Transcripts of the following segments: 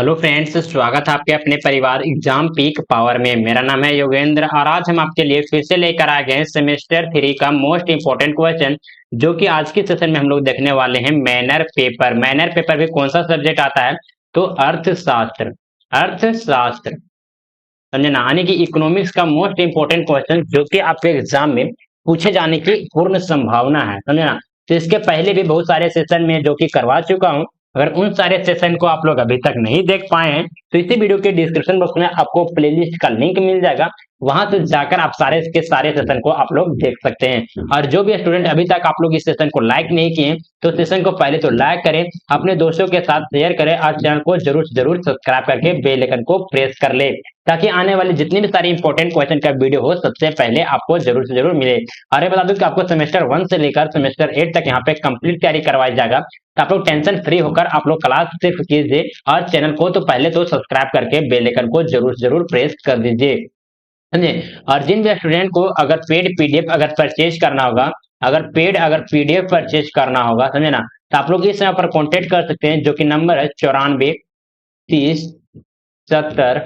Hello friends, स्वागत है आपके अपने परिवार एग्जाम पीक पावर में। मेरा नाम है योगेंद्र और आज हम आपके लिए फिर से लेकर आ गए हैं सेमेस्टर 3 का मोस्ट इंपोर्टेंट क्वेश्चन, जो कि आज के सेशन में हम लोग देखने वाले हैं। Manner paper. मैनर पेपर में कौन सा सब्जेक्ट आता है? तो अर्थशास्त्र। अर्थशास्त्र, समझे ना, यानी कि इकोनॉमिक्स का मोस्ट इंपोर्टेंट क्वेश्चन जो कि आपके एग्जाम में पूछे जाने की पूर्ण संभावना है, समझे ना। तो इसके पहले भी बहुत सारे सेशन में जो कि करवा चुका हूं। अगर उन सारे सेशन को आप लोग अभी तक नहीं देख पाए हैं तो इसी वीडियो के डिस्क्रिप्शन बॉक्स में आपको प्लेलिस्ट का लिंक मिल जाएगा। वहां से जाकर आप सारे के सारे सेशन को आप लोग देख सकते हैं। और जो भी स्टूडेंट अभी तक आप लोग इस सेशन को लाइक नहीं किए तो सेशन को पहले तो लाइक करें, अपने दोस्तों के साथ शेयर करें और चैनल को जरूर से जरूर सब्सक्राइब करके बेल आइकन को प्रेस कर ले, ताकि आने वाले जितने भी सारे इंपॉर्टेंट क्वेश्चन का वीडियो हो सबसे पहले आपको जरूर से जरूर मिले। और ये बता दूं कि आपको सेमेस्टर 1 से लेकर सेमेस्टर 8 तक यहाँ पे कंप्लीट तैयारी करवाई जाएगा। तो आप लोग टेंशन फ्री होकर आप लोग क्लास सिर्फ कीजिए और चैनल को तो पहले तो सब्सक्राइब करके बेल आइकन को जरूर से जरूर प्रेस कर दीजिए, समझे। और जिन भी स्टूडेंट को अगर पेड पीडीएफ अगर परचेज करना होगा, अगर पीडीएफ परचेज करना होगा, समझे ना, तो आप लोग इस नंबर पर कॉन्टेक्ट कर सकते हैं, जो कि नंबर है 94 30 70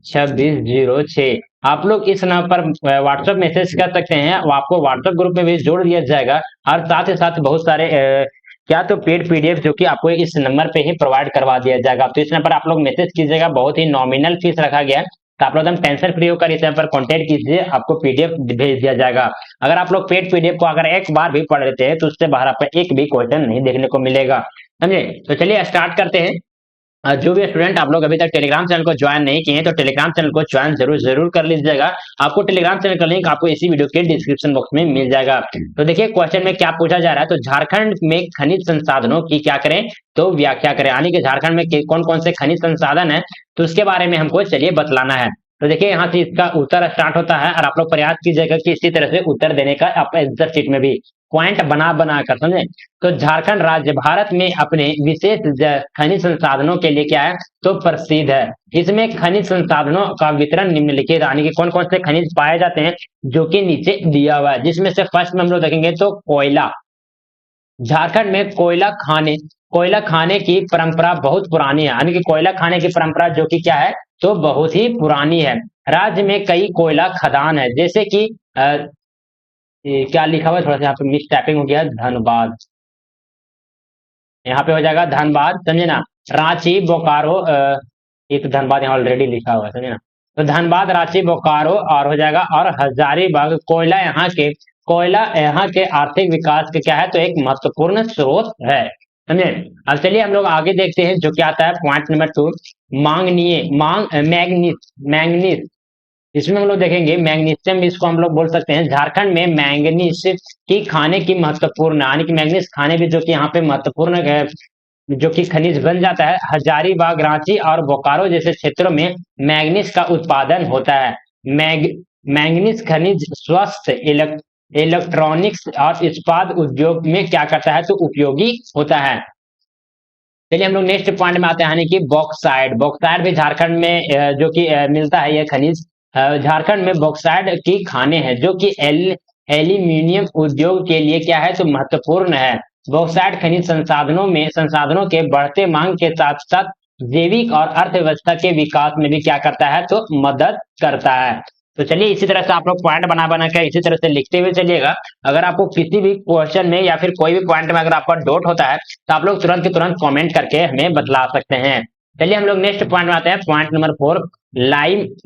2606। आप लोग इस नंबर पर व्हाट्सएप मैसेज कर सकते हैं, वो आपको व्हाट्सएप ग्रुप में भी जोड़ दिया जाएगा। और साथ ही साथ बहुत सारे क्या तो पेड पीडीएफ जो कि आपको इस नंबर पे ही प्रोवाइड करवा दिया जाएगा। तो इस नंबर पर आप लोग मैसेज कीजिएगा, बहुत ही नॉमिनल फीस रखा गया है। तो आप लोग एकदम टेंशन फ्री होकर इस पर कांटेक्ट कीजिए, आपको पीडीएफ भेज दिया जाएगा। अगर आप लोग पेड पीडीएफ को अगर एक बार भी पढ़ लेते हैं तो उससे बाहर आपको एक भी क्वेश्चन नहीं देखने को मिलेगा, समझे। तो चलिए स्टार्ट करते हैं। जो भी स्टूडेंट आप लोग अभी तक टेलीग्राम चैनल को ज्वाइन नहीं किए हैं तो टेलीग्राम चैनल को ज्वाइन जरूर जरूर कर लीजिएगा। आपको टेलीग्राम चैनल का लिंक आपको इसी वीडियो के डिस्क्रिप्शन बॉक्स में मिल जाएगा। तो देखिए क्वेश्चन में क्या पूछा जा रहा है। तो झारखंड में खनिज संसाधनों की क्या करें, तो व्याख्या करें, यानी कि झारखंड में कौन कौन से खनिज संसाधन है तो उसके बारे में हमको चलिए बतलाना है। तो देखिए यहाँ से इसका उत्तर स्टार्ट होता है और आप लोग प्रयास कीजिएगा कि इसी तरह से उत्तर देने का आप आंसर शीट में भी पॉइंट बना बना कर, समझे। तो झारखंड राज्य भारत में अपने विशेष खनिज संसाधनों के लिए क्या है, तो प्रसिद्ध है। इसमें खनिज संसाधनों का वितरण निम्नलिखित, यानी कि कौन कौन से खनिज पाए जाते हैं जो कि नीचे दिया हुआ है, जिसमें से फर्स्ट में हम लोग देखेंगे तो कोयला। झारखंड में कोयला खाने की परंपरा बहुत पुरानी है, यानी कि कोयला खाने की परंपरा जो कि क्या है, तो बहुत ही पुरानी है। राज्य में कई कोयला खदान है, जैसे कि क्या लिखा हुआ है, थोड़ा सा यहाँ पे मिस टाइपिंग हो गया, धनबाद, यहाँ पे हो जाएगा धनबाद, समझे ना। रांची बोकारो, ये तो धनबाद यहाँ ऑलरेडी लिखा हुआ है, समझे ना। तो धनबाद, रांची, बोकारो और हो जाएगा, और हजारीबाग। कोयला यहाँ के आर्थिक विकास के क्या है, तो एक महत्वपूर्ण स्रोत है, समझे। अब चलिए हम लोग आगे देखते हैं जो क्या आता है पॉइंट नंबर 2, मैग्नीस। मैग्नीस, इसमें हम लोग देखेंगे मैग्नीशियम, इसको हम लोग बोल सकते हैं। झारखंड में मैंगनीज की खाने की महत्वपूर्ण, यानी कि मैंगनीज खाने भी जो कि यहाँ पे महत्वपूर्ण जो कि खनिज बन जाता है। हजारीबाग, रांची और बोकारो जैसे क्षेत्रों में मैंगनीज का उत्पादन होता है। मैंगनीज खनिज स्वस्थ इलेक्ट्रॉनिक्स और इस्पात उद्योग में क्या करता है, तो उपयोगी होता है। चलिए हम लोग नेक्स्ट पॉइंट में आते हैं, यानी कि बॉक्साइड। बॉक्साइड भी झारखंड में जो कि मिलता है, यह खनिज झारखंड में बॉक्साइड की खाने हैं जो कि एल्यूमिनियम उद्योग के लिए क्या है, तो महत्वपूर्ण है। बॉक्साइड खनिज संसाधनों के बढ़ते मांग के साथ साथ जैविक और अर्थव्यवस्था के विकास में भी क्या करता है, तो मदद करता है। तो चलिए इसी तरह से आप लोग पॉइंट बना बना कर इसी तरह से लिखते हुए चलिएगा। अगर आपको किसी भी क्वेश्चन में या फिर कोई भी पॉइंट में अगर आपका डाउट होता है तो आप लोग तुरंत के तुरंत कमेंट करके हमें बतला सकते हैं। चलिए हम लोग नेक्स्ट पॉइंट में आते हैं, पॉइंट नंबर 4,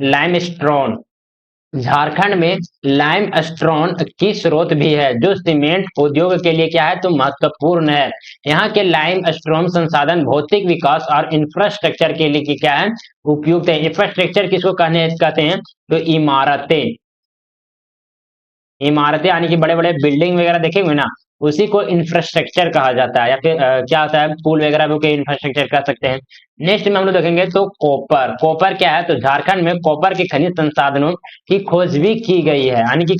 लाइमस्टोन। झारखंड में लाइमस्टोन की स्रोत भी है जो सीमेंट उद्योग के लिए क्या है, तो महत्वपूर्ण है। यहाँ के लाइमस्टोन संसाधन भौतिक विकास और इंफ्रास्ट्रक्चर के लिए क्या है, उपयुक्त है। इंफ्रास्ट्रक्चर किसको कहते हैं, तो इमारतें यानी कि बड़े बड़े बिल्डिंग वगैरह देखेंगे ना, उसी को इंफ्रास्ट्रक्चर कहा जाता है। या फिर क्या होता है, पुल वगैरह भी इंफ्रास्ट्रक्चर कह सकते हैं। नेक्स्ट में हम लोग देखेंगे तो कॉपर क्या है, तो झारखंड में कॉपर के खनिज संसाधनों की खोज भी की गई है, यानी कि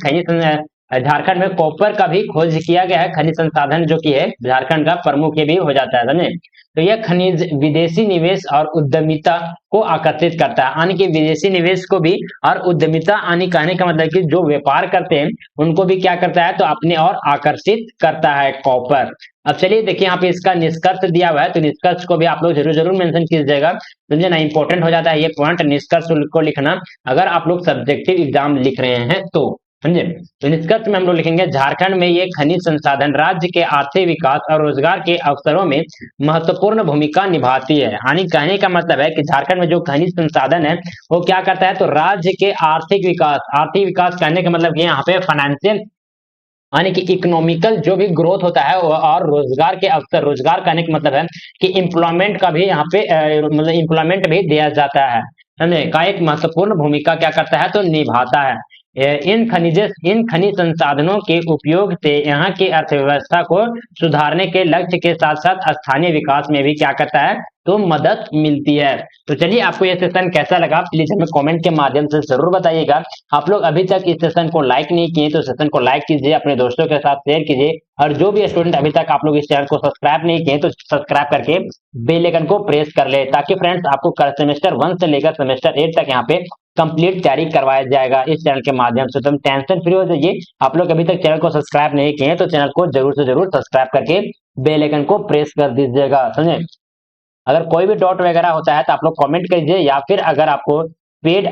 झारखंड में कॉपर का भी खोज किया गया है। खनिज संसाधन जो कि है झारखंड का प्रमुख ये भी हो जाता है, समझे। तो यह खनिज विदेशी निवेश और उद्यमिता को आकर्षित करता है, यानी कि विदेशी निवेश को भी और उद्यमिता, यानी कहने का मतलब कि जो व्यापार करते हैं उनको भी क्या करता है, तो अपने और आकर्षित करता है कॉपर। अब चलिए देखिए यहाँ पे इसका निष्कर्ष दिया हुआ है, तो निष्कर्ष को भी आप लोग जरूर जरूर मेंशन कीजिएगा, समझे ना, इंपॉर्टेंट हो जाता है ये पॉइंट निष्कर्ष को लिखना अगर आप लोग सब्जेक्टिव एग्जाम लिख रहे हैं तो, समझे। तो निष्कर्ष में हम लोग लिखेंगे झारखंड में ये खनिज संसाधन राज्य के आर्थिक विकास और रोजगार के अवसरों में महत्वपूर्ण भूमिका निभाती है। यानी कहने का मतलब है कि झारखंड में जो खनिज संसाधन है वो क्या करता है, तो राज्य के आर्थिक विकास कहने का मतलब ये यहाँ पे फाइनेंशियल यानी कि इकोनॉमिकल जो भी ग्रोथ होता है और रोजगार के अवसर, रोजगार करने का मतलब है कि एम्प्लॉयमेंट का भी यहाँ पे मतलब एम्प्लॉयमेंट भी दिया जाता है, समझे, का एक महत्वपूर्ण भूमिका क्या करता है, तो निभाता है। इन खनिज संसाधनों के उपयोग से यहाँ की अर्थव्यवस्था को सुधारने के लक्ष्य के साथ साथ स्थानीय विकास में भी क्या करता है, तो मदद मिलती है। तो चलिए आपको यह सेशन कैसा लगा प्लीज हमें कमेंट के माध्यम से जरूर बताइएगा। आप लोग अभी तक इस सेशन को लाइक नहीं किए तो सेशन को लाइक कीजिए, अपने दोस्तों के साथ शेयर कीजिए, और जो भी स्टूडेंट अभी तक आप लोग इस चैनल को सब्सक्राइब नहीं किए तो सब्सक्राइब करके बेल आइकन को प्रेस कर ले, ताकि फ्रेंड्स आपको सेमेस्टर 1 से लेकर सेमेस्टर 8 तक यहाँ पे कंप्लीट तैयारी करवाया जाएगा इस चैनल के माध्यम से। तुम टेंशन फ्री हो जाइए। आप लोग अभी तक चैनल को सब्सक्राइब नहीं किए तो चैनल को जरूर से जरूर सब्सक्राइब करके बेल आइकन को प्रेस कर दीजिएगा, समझे। अगर कोई भी डाउट वगैरह होता है तो आप लोग कमेंट कीजिए, या फिर अगर आपको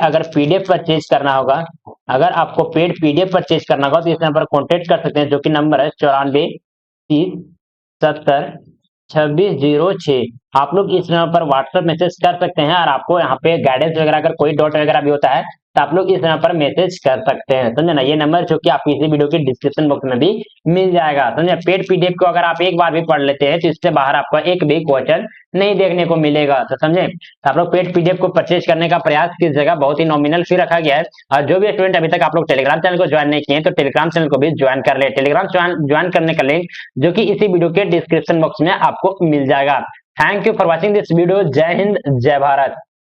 अगर पीडीएफ परचेज करना होगा, अगर आपको पेड पीडीएफ परचेज करना होगा तो इस नंबर पर कॉन्टेक्ट कर सकते हैं, जो कि नंबर है 9430702606। आप लोग इस नंबर पर व्हाट्सएप मैसेज कर सकते हैं, और आपको यहाँ पे गाइडेंस वगैरह अगर कोई डाउट वगैरह भी होता है तो आप लोग इस नंबर पर मैसेज कर सकते हैं, समझे ना। ये नंबर जो कि आपको इसी वीडियो के डिस्क्रिप्शन बॉक्स में भी मिल जाएगा, समझे। पेड पीडीएफ को अगर आप एक बार भी पढ़ लेते हैं तो इससे बाहर आपको एक भी क्वेश्चन नहीं देखने को मिलेगा, तो समझे। तो आप लोग पेड पीडीएफ को परचेज करने का प्रयास कीजिएगा, बहुत ही नॉमिनल फी रखा गया है। और जो भी स्टूडेंट अभी तक आप लोग टेलीग्राम चैनल को ज्वाइन नहीं किए तो टेलीग्राम चैनल को भी ज्वाइन कर ले। टेलीग्राम ज्वाइन करने का लिंक जो कि इसी वीडियो के डिस्क्रिप्शन बॉक्स में आपको मिल जाएगा। Thank you for watching this video. जय हिंद, जय भारत।